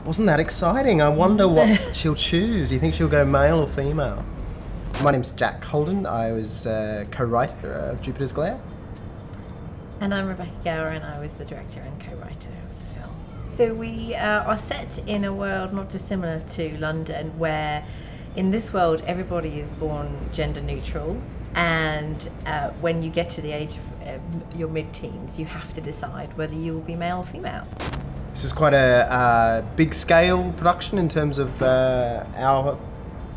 Wasn't that exciting? I wonder what she'll choose. Do you think she'll go male or female? My name's Jack Holden. I was co-writer of Jupiter's Glare. And I'm Rebecca Gower, and I was the director and co-writer of the film. So we are set in a world not dissimilar to London, where in this world everybody is born gender neutral, and when you get to the age of your mid-teens, you have to decide whether you will be male or female. This was quite a big scale production in terms of our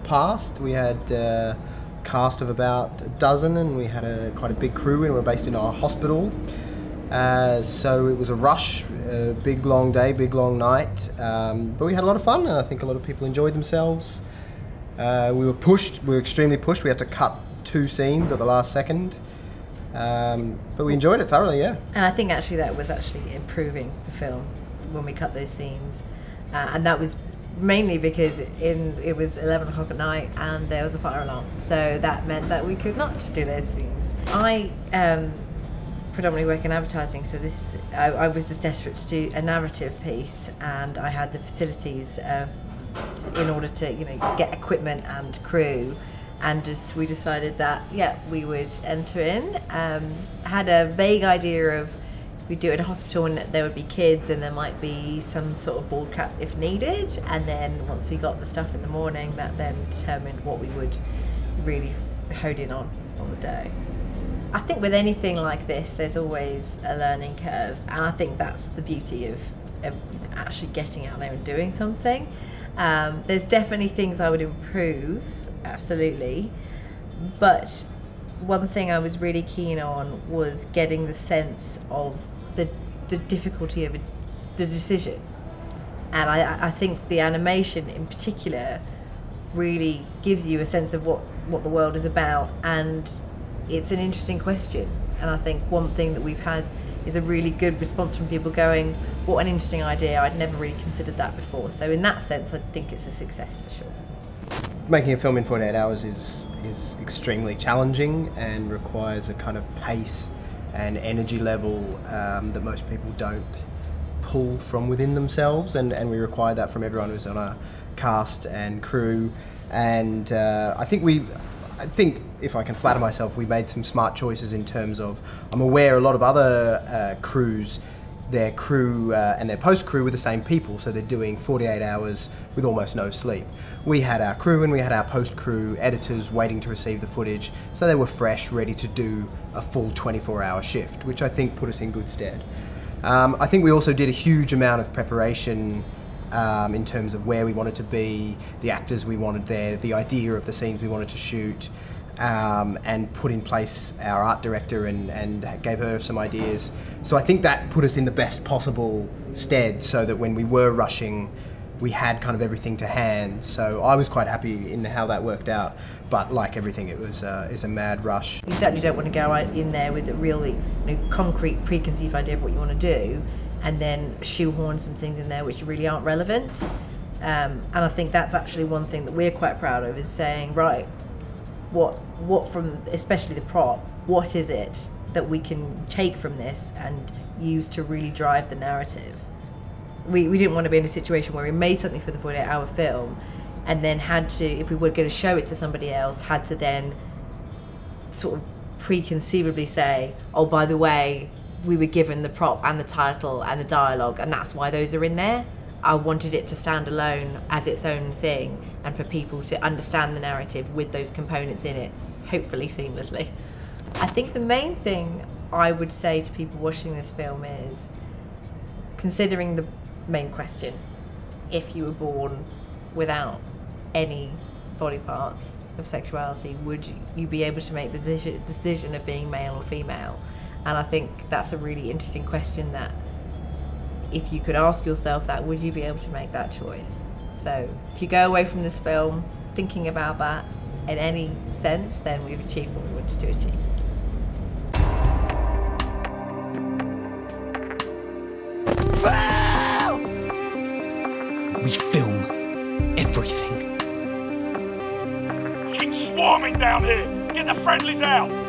past. We had a cast of about a dozen, and we had quite a big crew, and we were based in our hospital. So it was a rush, a big long day, big long night, but we had a lot of fun, and I think a lot of people enjoyed themselves. We were pushed, we were extremely pushed. We had to cut 2 scenes at the last second, but we enjoyed it thoroughly, yeah. And I think actually that was actually improving the film when we cut those scenes, and that was mainly because it was 11 o'clock at night and there was a fire alarm, so that meant that we could not do those scenes. I predominantly work in advertising, so I was just desperate to do a narrative piece, and I had the facilities in order to get equipment and crew, and we decided that we would enter in. Had a vague idea of we'd do it in a hospital and there would be kids and there might be some sort of bald caps if needed, and then once we got the stuff in the morning, that then determined what we would really hone in on the day. I think with anything like this there's always a learning curve, and I think that's the beauty of actually getting out there and doing something. There's definitely things I would improve, absolutely, but one thing I was really keen on was getting the sense of the difficulty of the decision, and I think the animation in particular really gives you a sense of what the world is about, and it's an interesting question. And I think one thing that we've had is a really good response from people going, what an interesting idea, I'd never really considered that before. So in that sense I think it's a success for sure. Making a film in 48 hours is extremely challenging and requires a kind of pace and energy level that most people don't pull from within themselves, and we require that from everyone who's on our cast and crew. And I think if I can flatter myself, we made some smart choices in terms of, I'm aware a lot of other crews, their crew and their post crew were the same people, so they're doing 48 hours with almost no sleep. We had our crew and we had our post crew editors waiting to receive the footage, so they were fresh, ready to do a full 24-hour shift, which I think put us in good stead. I think we also did a huge amount of preparation in terms of where we wanted to be, the actors we wanted there, the idea of the scenes we wanted to shoot, and put in place our art director and gave her some ideas. So I think that put us in the best possible stead, so that when we were rushing, we had kind of everything to hand. So I was quite happy in how that worked out, but like everything, it's a mad rush. You certainly don't want to go in there with a really concrete preconceived idea of what you want to do, and then shoehorn some things in there which really aren't relevant. And I think that's actually one thing that we're quite proud of, is saying, right, what from, especially the prop, what is it that we can take from this and use to really drive the narrative? We didn't want to be in a situation where we made something for the 48-hour film and then had to, if we were going to show it to somebody else, had to then sort of preconceivably say, oh, by the way, we were given the prop and the title and the dialogue, and that's why those are in there. I wanted it to stand alone as its own thing, and for people to understand the narrative with those components in it, hopefully seamlessly. I think the main thing I would say to people watching this film is, considering the main question, if you were born without any body parts of sexuality, would you be able to make the decision of being male or female? And I think that's a really interesting question, that if you could ask yourself that, would you be able to make that choice? So if you go away from this film thinking about that in any sense, then we've achieved what we wanted to achieve. We film everything. Keep swarming down here! Get the friendlies out!